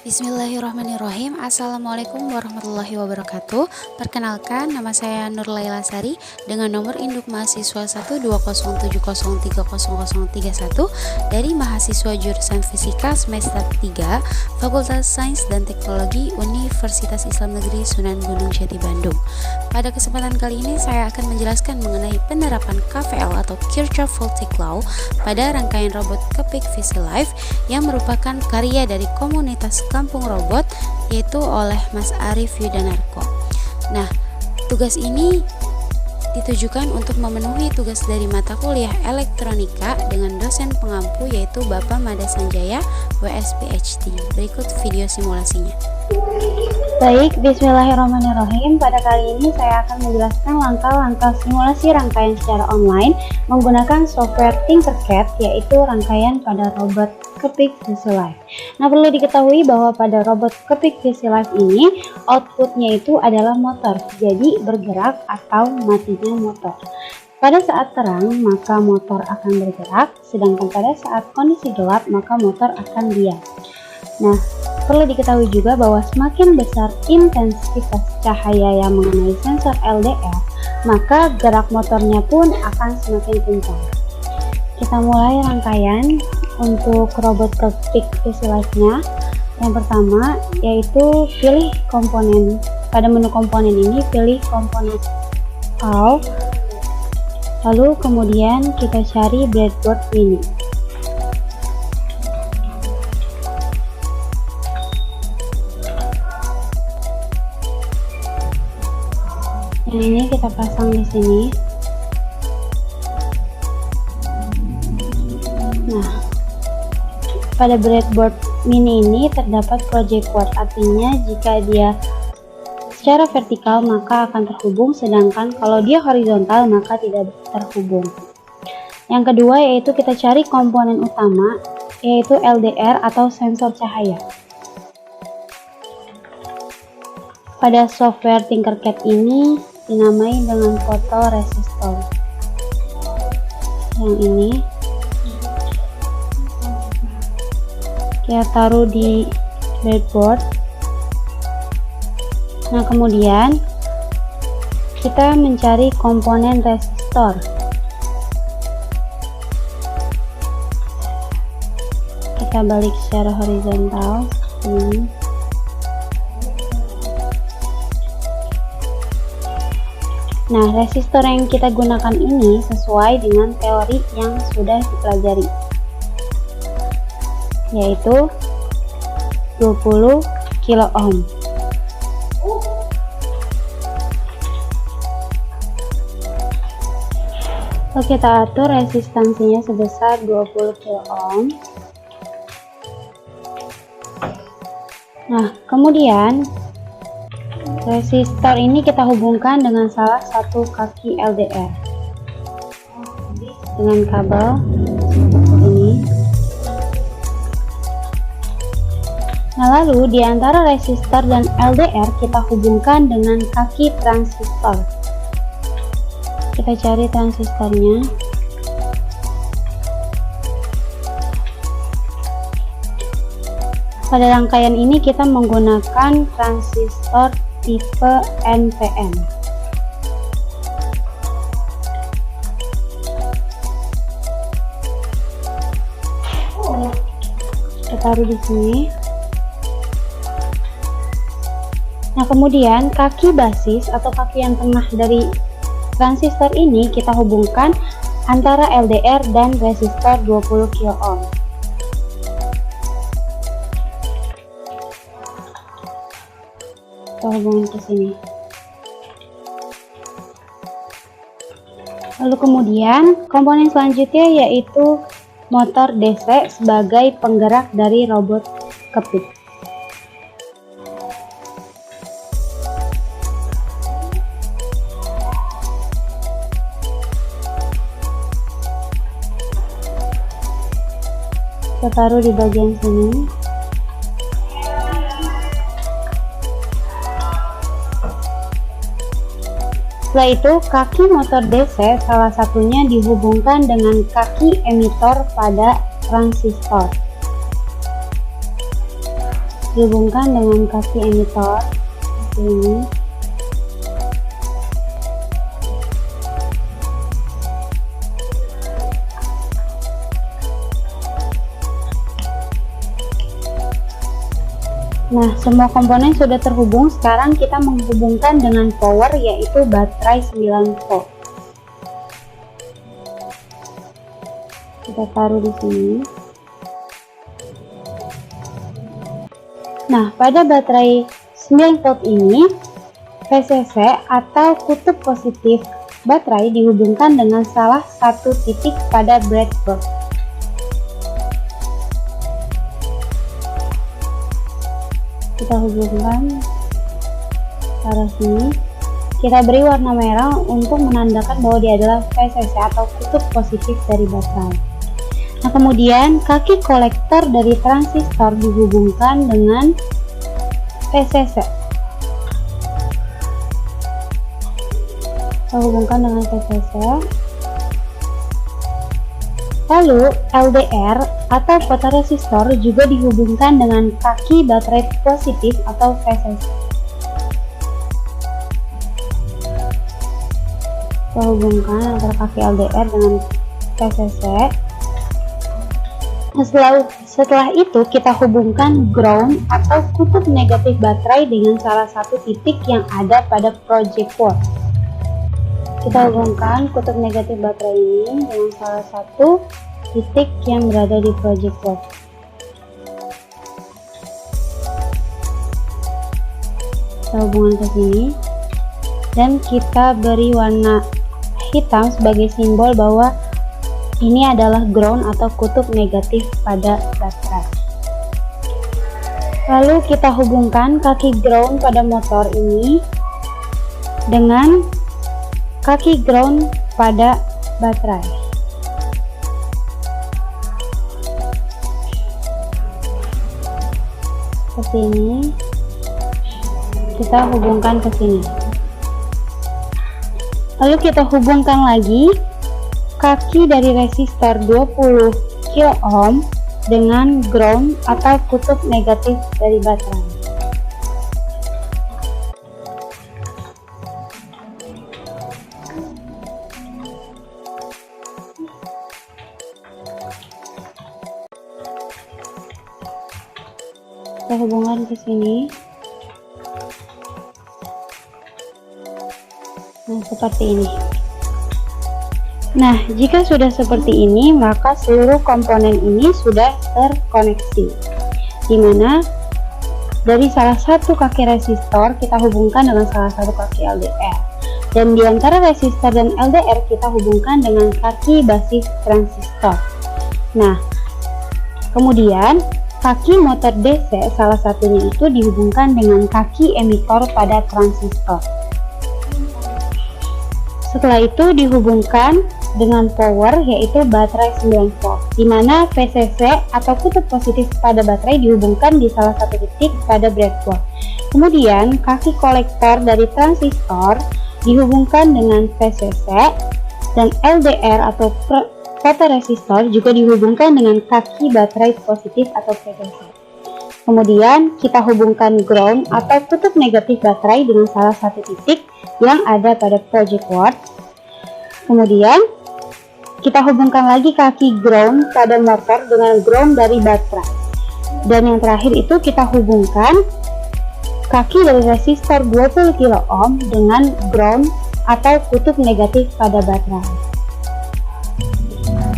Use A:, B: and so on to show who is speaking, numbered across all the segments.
A: Bismillahirrahmanirrahim. Assalamualaikum warahmatullahi wabarakatuh. Perkenalkan, nama saya Nur Laila Sari dengan nomor induk mahasiswa 12070300031 dari mahasiswa jurusan Fisika semester 3 Fakultas Sains dan Teknologi Universitas Islam Negeri Sunan Gunung Jati Bandung. Pada kesempatan kali ini saya akan menjelaskan mengenai penerapan KVL atau Kirchhoff Voltage Law pada rangkaian robot Kepik VisiLife yang merupakan karya dari komunitas Kampung Robot, yaitu oleh Mas Arief Yudanarko. Nah, tugas ini ditujukan untuk memenuhi tugas dari mata kuliah elektronika dengan dosen pengampu yaitu Bapak Mada Sanjaya, WS PhD. Berikut video simulasinya.
B: Baik, bismillahirrahmanirrahim. Pada kali ini saya akan menjelaskan langkah-langkah simulasi rangkaian secara online menggunakan software Tinkercad, yaitu rangkaian pada robot Kepik VisiLife. Nah, perlu diketahui bahwa pada robot Kepik VisiLife ini outputnya itu adalah motor, jadi bergerak atau matinya motor. Pada saat terang maka motor akan bergerak, sedangkan pada saat kondisi gelap maka motor akan diam. Nah, perlu diketahui juga bahwa semakin besar intensitas cahaya yang mengenai sensor LDR, maka gerak motornya pun akan semakin kencang. Kita mulai rangkaian untuk robot Kepik VisiLife-nya. Yang pertama yaitu pilih komponen. Pada menu komponen ini pilih komponen All. Lalu kemudian kita cari breadboard mini. Yang ini kita pasang di sini. Nah, pada breadboard mini ini terdapat project word, artinya jika dia secara vertikal maka akan terhubung, sedangkan kalau dia horizontal maka tidak terhubung. Yang kedua yaitu kita cari komponen utama, yaitu LDR atau sensor cahaya. Pada software Tinkercad ini dinamai dengan fotoresistor. Yang ini kita taruh di breadboard. Nah, kemudian kita mencari komponen resistor. Kita balik secara horizontal seperti ini. Nah, resistor yang kita gunakan ini sesuai dengan teori yang sudah dipelajari, yaitu 20 kilo ohm. Lalu kita atur resistansinya sebesar 20 kilo ohm. Nah, kemudian resistor ini kita hubungkan dengan salah satu kaki LDR dengan kabel seperti ini. Nah, lalu di antara resistor dan LDR kita hubungkan dengan kaki transistor. Kita cari transistornya. Pada rangkaian ini kita menggunakan transistor tipe NPN. Kita taruh di sini. Nah, kemudian kaki basis atau kaki yang tengah dari transistor ini kita hubungkan antara LDR dan resistor 20 kilo ohm. Kita hubungkan ke sini. Lalu kemudian komponen selanjutnya yaitu motor DC sebagai penggerak dari robot Kepik. Kita taruh di bagian sini. Setelah itu, kaki motor DC salah satunya dihubungkan dengan kaki emitor pada transistor. dihubungkan dengan kaki emitor seperti ini. Nah, semua komponen sudah terhubung. Sekarang kita menghubungkan dengan power, yaitu baterai 9 volt. Kita taruh di sini. Nah, pada baterai 9 volt ini, VCC atau kutub positif baterai dihubungkan dengan salah satu titik pada breadboard. Kita hubungkan ke arah sini. Kita beri warna merah untuk menandakan bahwa dia adalah VCC atau kutub positif dari baterai. Nah, kemudian kaki kolektor dari transistor dihubungkan dengan VCC. Kita hubungkan dengan VCC. Lalu LDR atau fotoresistor juga dihubungkan dengan kaki baterai positif atau VCC. Kita hubungkan antara kaki LDR dengan VCC. Setelah itu kita hubungkan ground atau kutub negatif baterai dengan salah satu titik yang ada pada project board. Kita hubungkan kutub negatif baterai ini dengan salah satu titik yang berada di project board. Kita hubungkan ke sini dan kita beri warna hitam sebagai simbol bahwa ini adalah ground atau kutub negatif pada baterai. Lalu kita hubungkan kaki ground pada motor ini dengan kaki ground pada baterai. Seperti ini. Kita hubungkan ke sini. Lalu kita hubungkan lagi kaki dari resistor 20 kilo-ohm dengan ground atau kutub negatif dari baterai. Kita hubungkan ke sini. Nah, seperti ini. Nah, jika sudah seperti ini, maka seluruh komponen ini sudah terkoneksi. Dimana dari salah satu kaki resistor kita hubungkan dengan salah satu kaki LDR. Dan di antara resistor dan LDR kita hubungkan dengan kaki basis transistor. Nah, kemudian kaki motor DC salah satunya itu dihubungkan dengan kaki emitor pada transistor. Setelah itu dihubungkan dengan power, yaitu baterai 9 volt, di mana VCC atau kutub positif pada baterai dihubungkan di salah satu titik pada breadboard. Kemudian kaki kolektor dari transistor dihubungkan dengan VCC dan LDR atau fotoresistor juga dihubungkan dengan kaki baterai positif atau VCC. Kemudian kita hubungkan ground atau kutub negatif baterai dengan salah satu titik yang ada pada project board. Kemudian kita hubungkan lagi kaki ground pada motor dengan ground dari baterai. Dan yang terakhir itu kita hubungkan kaki dari resistor 20 kilo ohm dengan ground atau kutub negatif pada baterai.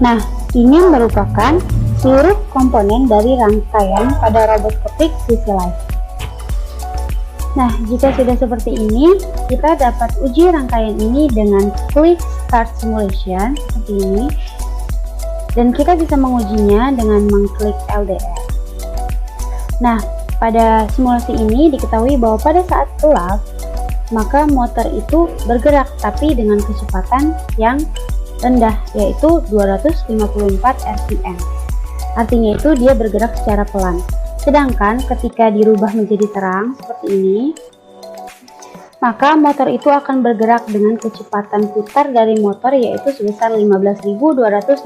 B: Nah, ini merupakan seluruh komponen dari rangkaian pada robot ketik CC Live. Nah, jika sudah seperti ini, kita dapat uji rangkaian ini dengan Quick Start Simulation seperti ini. Dan kita bisa mengujinya dengan mengklik LDR. Nah, pada simulasi ini diketahui bahwa pada saat gelap, maka motor itu bergerak tapi dengan kecepatan yang rendah, yaitu 254 rpm. Artinya itu dia bergerak secara pelan. Sedangkan ketika dirubah menjadi terang seperti ini, maka motor itu akan bergerak dengan kecepatan putar dari motor yaitu sebesar 15.268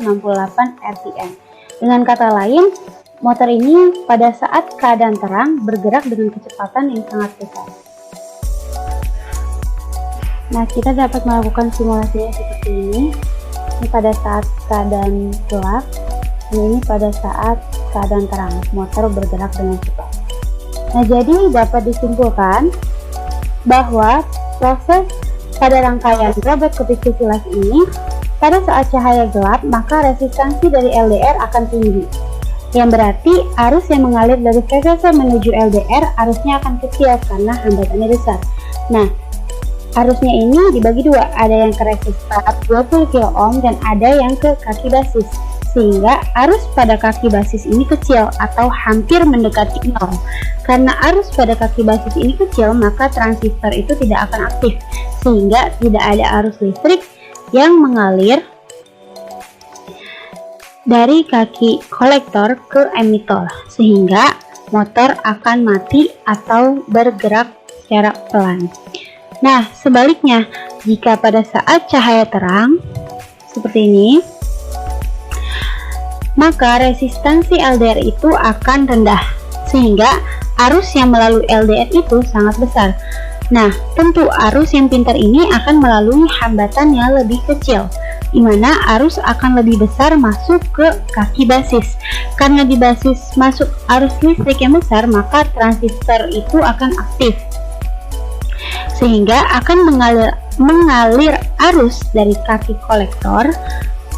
B: rpm. Dengan kata lain, motor ini pada saat keadaan terang bergerak dengan kecepatan yang sangat besar. Nah, kita dapat melakukan simulasinya seperti ini. Ini pada saat keadaan gelap, dan ini pada saat keadaan terang, motor bergerak dengan cepat. Nah, jadi dapat disimpulkan bahwa proses pada rangkaian robot kepik Vesilev ini, pada saat cahaya gelap, maka resistansi dari LDR akan tinggi. Yang berarti arus yang mengalir dari VCC menuju LDR arusnya akan kecil karena hambatannya besar. Nah, arusnya ini dibagi dua, ada yang ke resistor 20 kilo ohm dan ada yang ke kaki basis, sehingga arus pada kaki basis ini kecil atau hampir mendekati nol. Karena arus pada kaki basis ini kecil, maka transistor itu tidak akan aktif, sehingga tidak ada arus listrik yang mengalir dari kaki kolektor ke emitor, sehingga motor akan mati atau bergerak secara pelan. Nah, sebaliknya, jika pada saat cahaya terang seperti ini, maka resistansi LDR itu akan rendah, sehingga arus yang melalui LDR itu sangat besar. Nah, tentu arus yang pintar ini akan melalui hambatan yang lebih kecil, di mana arus akan lebih besar masuk ke kaki basis. Karena di basis masuk arus listrik yang besar, maka transistor itu akan aktif, sehingga akan mengalir arus dari kaki kolektor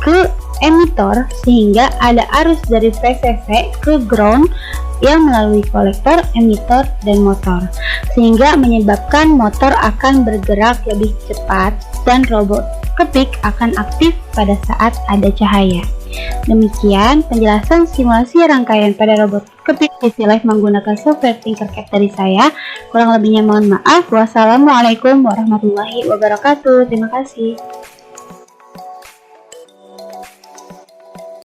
B: ke emitor, sehingga ada arus dari VCC ke ground yang melalui kolektor, emitor, dan motor, sehingga menyebabkan motor akan bergerak lebih cepat dan robot kepik akan aktif pada saat ada cahaya. Demikian penjelasan simulasi rangkaian pada robot kepik Vesilev menggunakan software Tinkercad dari saya. Kurang lebihnya mohon maaf. Wassalamualaikum warahmatullahi wabarakatuh. Terima kasih.